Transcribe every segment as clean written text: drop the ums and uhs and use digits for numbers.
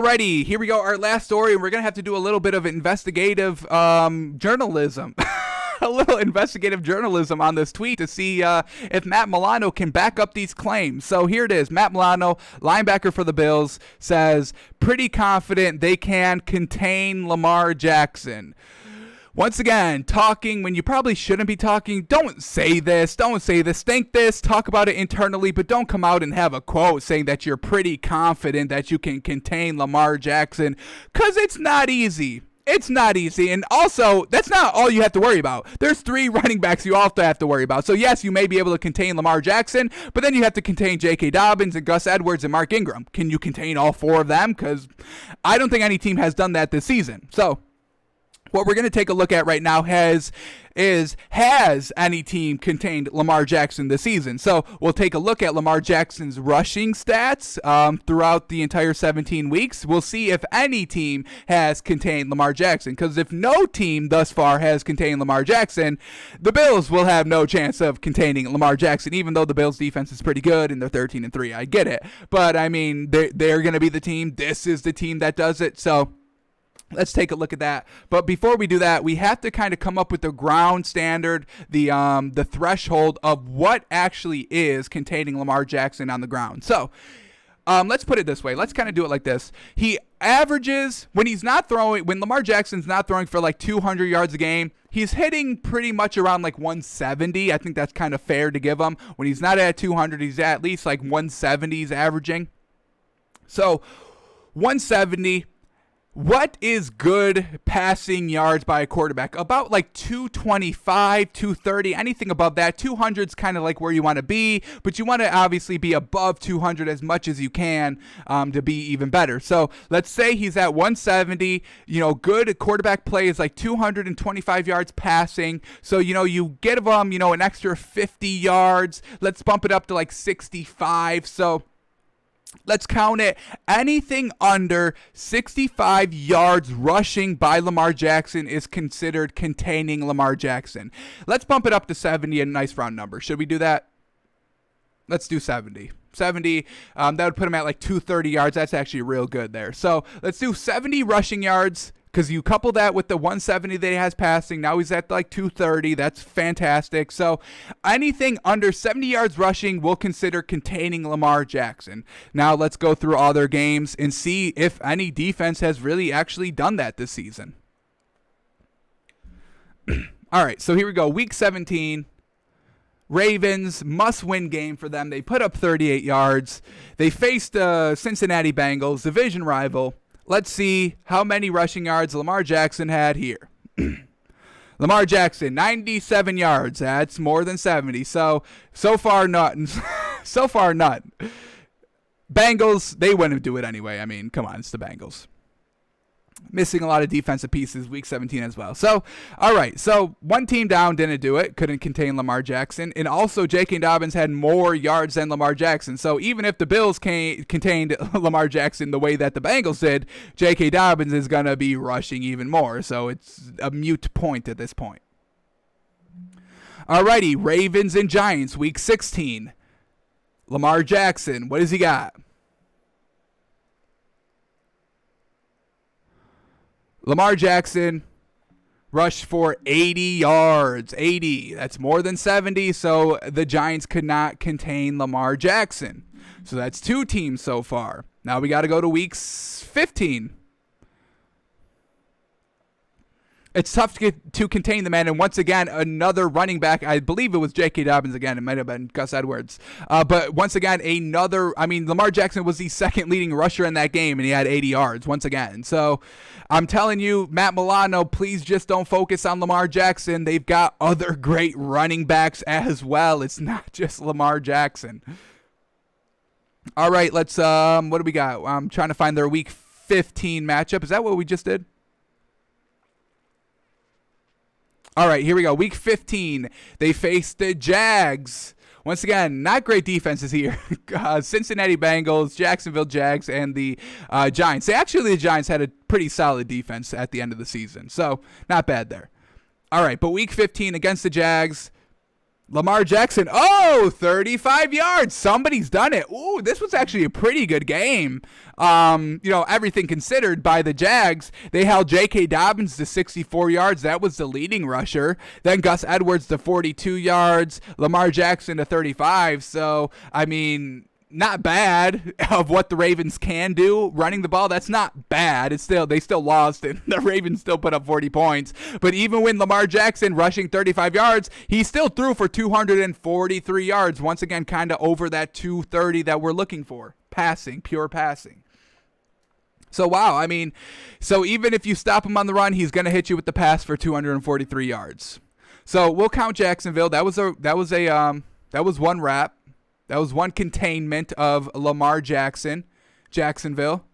Alrighty, here we go. Our last story, and we're gonna have to do a little bit of investigative journalism, a little investigative journalism on this tweet to see if Matt Milano can back up these claims. So here it is. Matt Milano, linebacker for the Bills, says pretty confident they can contain Lamar Jackson. Once again, talking when you probably shouldn't be talking. Don't say this. Don't say this. Think this. Talk about it internally, but don't come out and have a quote saying that you're pretty confident that you can contain Lamar Jackson, because it's not easy. It's not easy. And also, that's not all you have to worry about. There's 3 running backs you also have to worry about. So, yes, you may be able to contain Lamar Jackson, but then you have to contain J.K. Dobbins and Gus Edwards and Mark Ingram. Can you contain all 4 of them? Because I don't think any team has done that this season. So, what we're going to take a look at right now has any team contained Lamar Jackson this season? So we'll take a look at Lamar Jackson's rushing stats throughout the entire 17 weeks. We'll see if any team has contained Lamar Jackson, because if no team thus far has contained Lamar Jackson, the Bills will have no chance of containing Lamar Jackson, even though the Bills defense is pretty good and they're 13-3. I get it. But, I mean, they're going to be the team. This is the team that does it. So let's take a look at that. But before we do that, we have to kind of come up with the ground standard, the threshold of what actually is containing Lamar Jackson on the ground. So let's put it this way. Let's kind of do it like this. He averages, when Lamar Jackson's not throwing for like 200 yards a game, he's hitting pretty much around like 170. I think that's kind of fair to give him. When he's not at 200, he's at least like 170 he's averaging. So 170. What is good passing yards by a quarterback? About like 225, 230, anything above that. 200 is kind of like where you want to be, but you want to obviously be above 200 as much as you can to be even better. So let's say he's at 170. Good quarterback play is like 225 yards passing. So, you get him, an extra 50 yards. Let's bump it up to like 65. So let's count it. Anything under 65 yards rushing by Lamar Jackson is considered containing Lamar Jackson. Let's bump it up to 70, a nice round number. Should we do that? Let's do 70. 70, that would put him at like 230 yards. That's actually real good there. So let's do 70 rushing yards, because you couple that with the 170 that he has passing. Now he's at like 230. That's fantastic. So anything under 70 yards rushing we'll consider containing Lamar Jackson. Now let's go through all their games and see if any defense has really actually done that this season. All right, so here we go. Week 17. Ravens, must-win game for them. They put up 38 yards. They faced the Cincinnati Bengals, division rival. Let's see how many rushing yards Lamar Jackson had here. Lamar Jackson, 97 yards. That's more than 70. So far, none. So far, none. Bengals, they wouldn't do it anyway. I mean, come on, it's the Bengals. Missing a lot of defensive pieces, week 17 as well. So, all right. So, one team down didn't do it. Couldn't contain Lamar Jackson. And also, J.K. Dobbins had more yards than Lamar Jackson. So, even if the Bills contained Lamar Jackson the way that the Bengals did, J.K. Dobbins is going to be rushing even more. So, it's a moot point at this point. All righty. Ravens and Giants, week 16. Lamar Jackson, what does he got? Lamar Jackson rushed for 80 yards. 80. That's more than 70, so the Giants could not contain Lamar Jackson. So that's 2 teams so far. Now we got to go to week 15. It's tough to contain the man, and once again, another running back. I believe it was J.K. Dobbins again. It might have been Gus Edwards. But once again, Lamar Jackson was the second leading rusher in that game, and he had 80 yards once again. So I'm telling you, Matt Milano, please just don't focus on Lamar Jackson. They've got other great running backs as well. It's not just Lamar Jackson. All right, let's, what do we got? I'm trying to find their week 15 matchup. Is that what we just did? All right, here we go. Week 15, they faced the Jags. Once again, not great defenses here. Cincinnati Bengals, Jacksonville Jags, and the Giants. The Giants had a pretty solid defense at the end of the season, so not bad there. All right, but week 15 against the Jags, Lamar Jackson, oh, 35 yards. Somebody's done it. Ooh, this was actually a pretty good game. Everything considered by the Jags. They held J.K. Dobbins to 64 yards. That was the leading rusher. Then Gus Edwards to 42 yards. Lamar Jackson to 35. So, I mean, not bad of what the Ravens can do running the ball. That's not bad. They still lost, and the Ravens still put up 40 points. But even when Lamar Jackson rushing 35 yards, he still threw for 243 yards. Once again, kind of over that 230 that we're looking for. Passing, pure passing. So, wow, I mean, so even if you stop him on the run, he's going to hit you with the pass for 243 yards. So we'll count Jacksonville. That was one wrap. That was one containment of Lamar Jacksonville.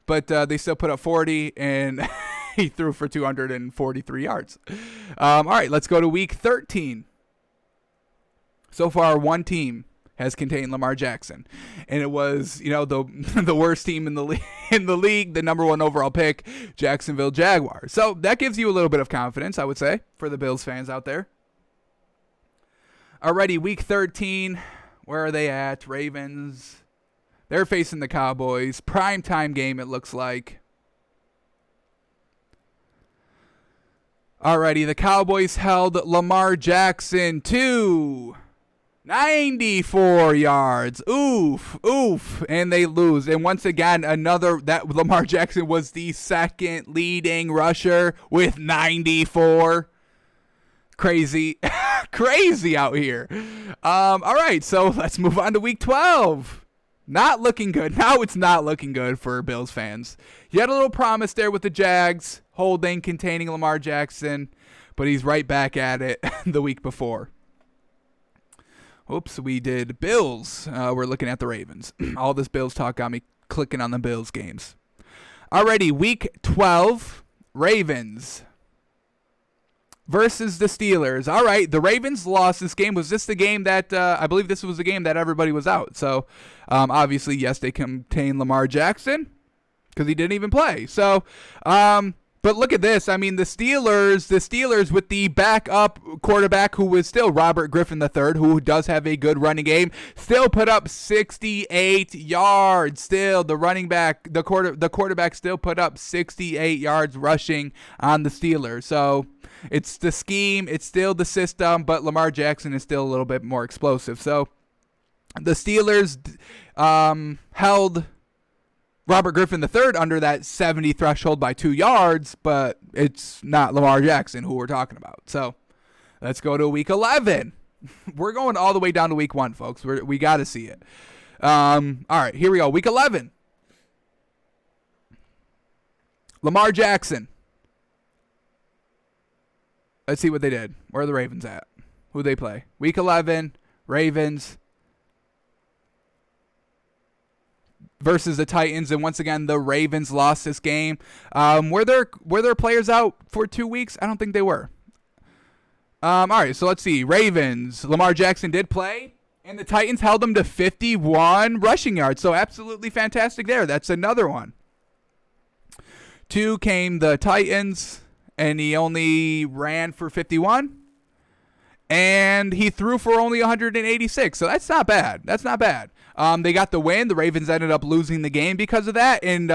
But they still put up 40, and he threw for 243 yards. All right, let's go to week 13. So far, one team has contained Lamar Jackson, and it was, the worst team in the league, the number one overall pick, Jacksonville Jaguars. So that gives you a little bit of confidence, I would say, for the Bills fans out there. Alrighty, week 13. Where are they at? Ravens. They're facing the Cowboys. Primetime game, it looks like. Alrighty, the Cowboys held Lamar Jackson to 94 yards. Oof. And they lose. And once again, that Lamar Jackson was the second leading rusher with 94. Crazy out here. All right, so let's move on to week 12. Not looking good. Now it's not looking good for Bills fans. You had a little promise there with the Jags, containing Lamar Jackson, but he's right back at it the week before. Oops, we did Bills. We're looking at the Ravens. All this Bills talk got me clicking on the Bills games. Alrighty, week 12, Ravens versus the Steelers. All right, the Ravens lost this game. Was this the game that, I believe this was the game that everybody was out. So, obviously, yes, they contain Lamar Jackson because he didn't even play. So, but look at this. I mean, the Steelers with the backup quarterback who was still Robert Griffin III, who does have a good running game, still put up 68 yards. Still, the running back, the quarterback still put up 68 yards rushing on the Steelers. So, it's the scheme, it's still the system, but Lamar Jackson is still a little bit more explosive. So, the Steelers held Robert Griffin III under that 70 threshold by 2 yards, but it's not Lamar Jackson who we're talking about. So let's go to week 11. We're going all the way down to week 1, folks. We got to see it. All right, here we go. Week 11. Lamar Jackson. Let's see what they did. Where are the Ravens at? Who they play? Week 11, Ravens versus the Titans, and once again, the Ravens lost this game. Were there players out for 2 weeks? I don't think they were. All right, so let's see. Ravens, Lamar Jackson did play, and the Titans held him to 51 rushing yards, so absolutely fantastic there. That's another one. 2 came the Titans, and he only ran for 51. And he threw for only 186, so that's not bad. They got the win. The Ravens ended up losing the game because of that. And,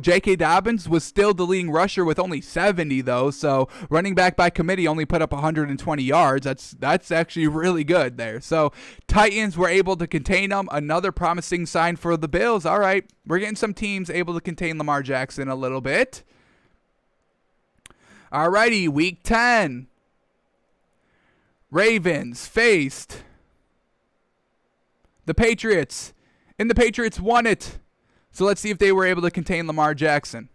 J.K. Dobbins was still the leading rusher with only 70, though. So running back by committee only put up 120 yards. That's actually really good there. So Titans were able to contain them. Another promising sign for the Bills. All right, we're getting some teams able to contain Lamar Jackson a little bit. All righty, week 10. Ravens faced the Patriots, and the Patriots won it. So let's see if they were able to contain Lamar Jackson.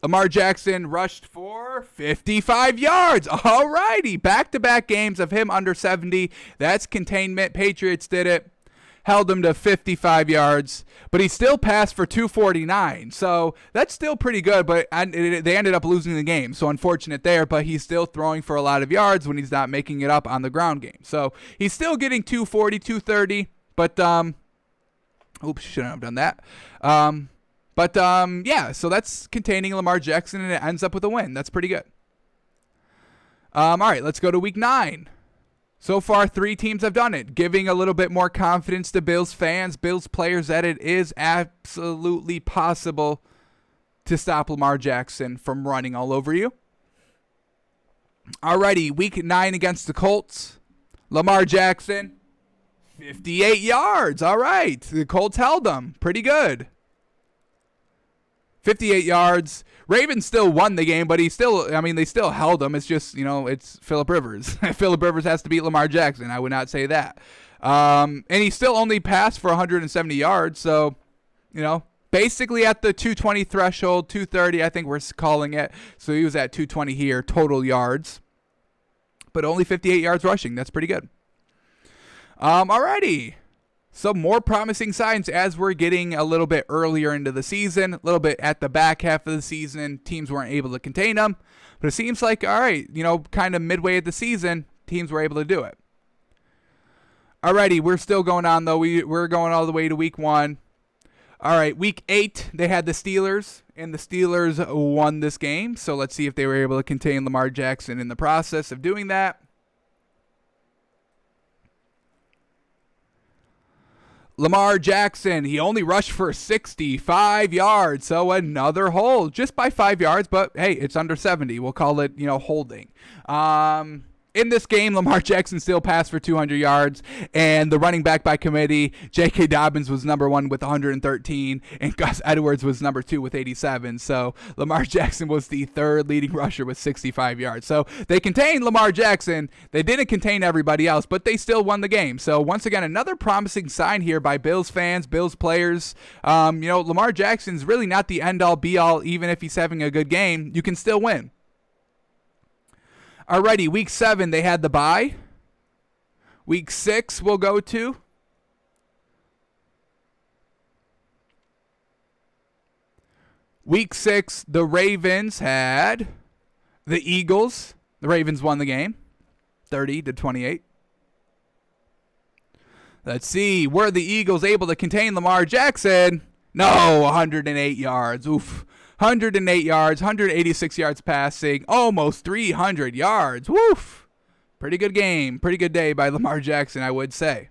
Lamar Jackson rushed for 55 yards. All righty, back-to-back games of him under 70. That's containment. Patriots did it. Held him to 55 yards, but he still passed for 249. So that's still pretty good, but they ended up losing the game. So unfortunate there, but he's still throwing for a lot of yards when he's not making it up on the ground game. So he's still getting 240, 230, but oops, shouldn't have done that. Yeah, so that's containing Lamar Jackson, and it ends up with a win. That's pretty good. All right, let's go to week 9. So far, 3 teams have done it, giving a little bit more confidence to Bills fans, Bills players, that it is absolutely possible to stop Lamar Jackson from running all over you. Alrighty, week 9 against the Colts. Lamar Jackson, 58 yards. All right, the Colts held them pretty good. 58 yards. Ravens still won the game, but they still held him. It's just, it's Phillip Rivers. Phillip Rivers has to beat Lamar Jackson. I would not say that. And he still only passed for 170 yards. So, basically at the 220 threshold, 230, I think we're calling it. So he was at 220 here, total yards. But only 58 yards rushing. That's pretty good. Alrighty. Some more promising signs as we're getting a little bit earlier into the season, a little bit at the back half of the season. Teams weren't able to contain them. But it seems like, all right, kind of midway of the season, teams were able to do it. Alrighty, we're still going on, though. We're going all the way to week 1. All right, week 8, they had the Steelers, and the Steelers won this game. So let's see if they were able to contain Lamar Jackson in the process of doing that. Lamar Jackson, he only rushed for 65 yards, so another hold, just by 5 yards, but hey, it's under 70. We'll call it, holding. In this game, Lamar Jackson still passed for 200 yards, and the running back by committee, J.K. Dobbins, was number 1 with 113, and Gus Edwards was number 2 with 87. So Lamar Jackson was the 3rd leading rusher with 65 yards. So they contained Lamar Jackson. They didn't contain everybody else, but they still won the game. So once again, another promising sign here by Bills fans, Bills players. Lamar Jackson's really not the end-all, be-all. Even if he's having a good game, you can still win. Alrighty, week 7, they had the bye. Week 6, we'll go to. Week 6, the Ravens had the Eagles. The Ravens won the game, 30-28. Let's see, were the Eagles able to contain Lamar Jackson? No, 108 yards. Oof. 108 yards, 186 yards passing, almost 300 yards. Woof. Pretty good game. Pretty good day by Lamar Jackson, I would say.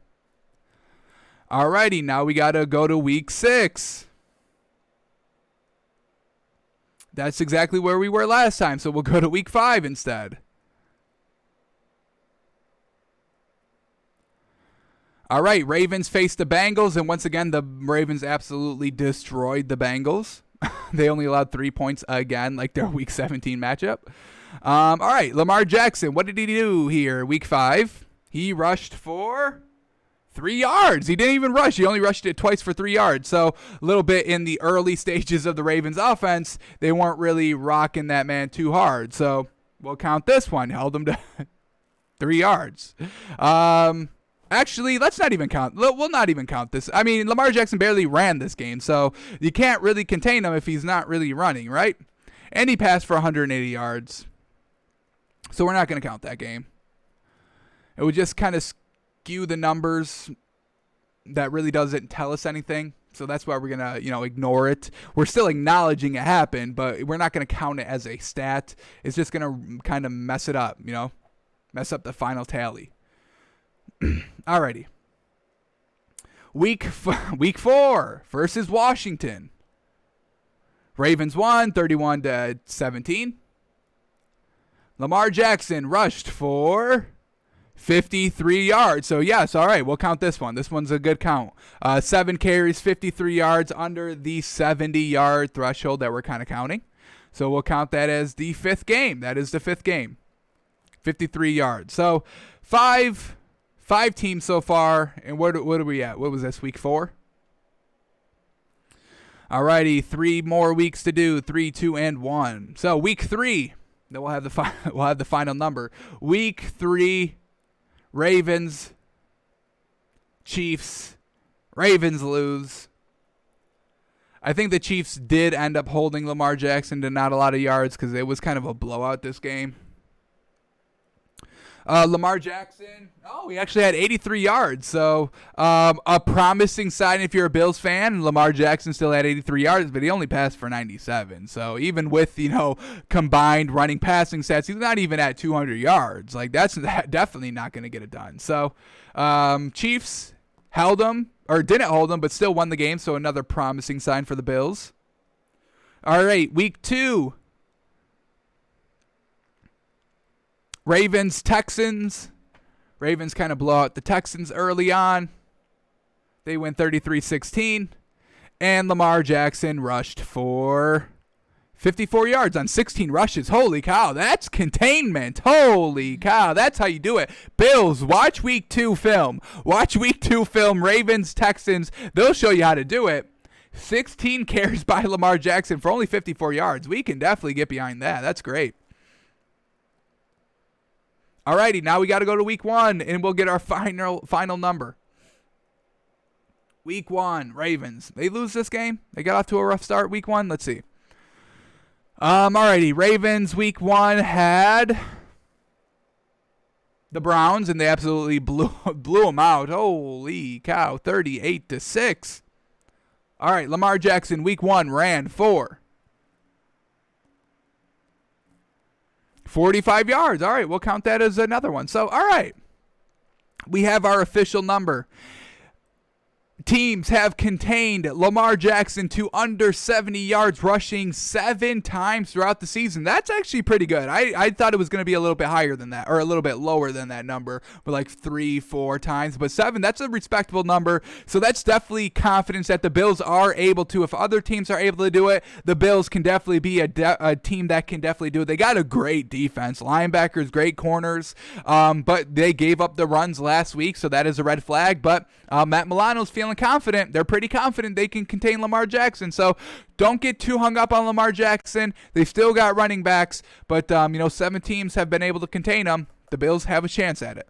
Alrighty, now we got to go to week 6. That's exactly where we were last time, so we'll go to week 5 instead. All right, Ravens faced the Bengals, and once again, the Ravens absolutely destroyed the Bengals. They only allowed 3 points again, like their Week 17 matchup. All right, Lamar Jackson, what did he do here? Week 5, he rushed for 3 yards. He didn't even rush. He only rushed it twice for 3 yards. So a little bit in the early stages of the Ravens offense, they weren't really rocking that man too hard. So we'll count this one. Held him to 3 yards. Actually, let's not even count. We'll not even count this. I mean, Lamar Jackson barely ran this game, so you can't really contain him if he's not really running, right? And he passed for 180 yards. So we're not going to count that game. It would just kind of skew the numbers. That really doesn't tell us anything. So that's why we're going to, ignore it. We're still acknowledging it happened, but we're not going to count it as a stat. It's just going to kind of mess it up, mess up the final tally. Alrighty. Week 4 versus Washington. Ravens won 31-17. Lamar Jackson rushed for 53 yards. So yes, all right, we'll count this one. This one's a good count. 7 carries, 53 yards, under the 70-yard threshold that we're kind of counting. So we'll count that as the 5th game. That is the 5th game. 53 yards. So five teams so far, and what are we at? What was this, week 4? Alrighty, 3 more weeks to do. 3, 2, and 1. So week 3, then we'll have the final number. Week 3, Ravens, Chiefs. Ravens lose. I think the Chiefs did end up holding Lamar Jackson to not a lot of yards because it was kind of a blowout this game. Lamar Jackson, he actually had 83 yards. So a promising sign if you're a Bills fan. Lamar Jackson still had 83 yards, but he only passed for 97. So even with, combined running passing stats, he's not even at 200 yards. Like, that's definitely not going to get it done. So Chiefs held them, or didn't hold them, but still won the game. So another promising sign for the Bills. All right, week 2. Ravens, Texans. Ravens kind of blow out the Texans early on. They win 33-16. And Lamar Jackson rushed for 54 yards on 16 rushes. Holy cow, that's containment. Holy cow, that's how you do it. Bills, watch week 2 film. Watch week 2 film, Ravens, Texans. They'll show you how to do it. 16 carries by Lamar Jackson for only 54 yards. We can definitely get behind that. That's great. Alrighty, now we got to go to week 1, and we'll get our final number. Week 1, Ravens. They lose this game? They got off to a rough start week 1? Let's see. Alrighty, Ravens week 1 had the Browns, and they absolutely blew them out. Holy cow, 38-6. All right, Lamar Jackson week 1 ran for 45 yards. All right, we'll count that as another one. So, all right, we have our official number. Teams have contained Lamar Jackson to under 70 yards rushing 7 times throughout the season. That's actually pretty good. I thought it was going to be a little bit higher than that, or a little bit lower than that number, but like 3-4 times. But 7, that's a respectable number. So that's definitely confidence that the Bills are able to. If other teams are able to do it, the Bills can definitely be a team that can definitely do it. They got a great defense, linebackers, great corners, but they gave up the runs last week, so that is a red flag. But Matt Milano's feeling confident. They're pretty confident they can contain Lamar Jackson. So don't get too hung up on Lamar Jackson. They still got running backs, but 7 teams have been able to contain him. The Bills have a chance at it.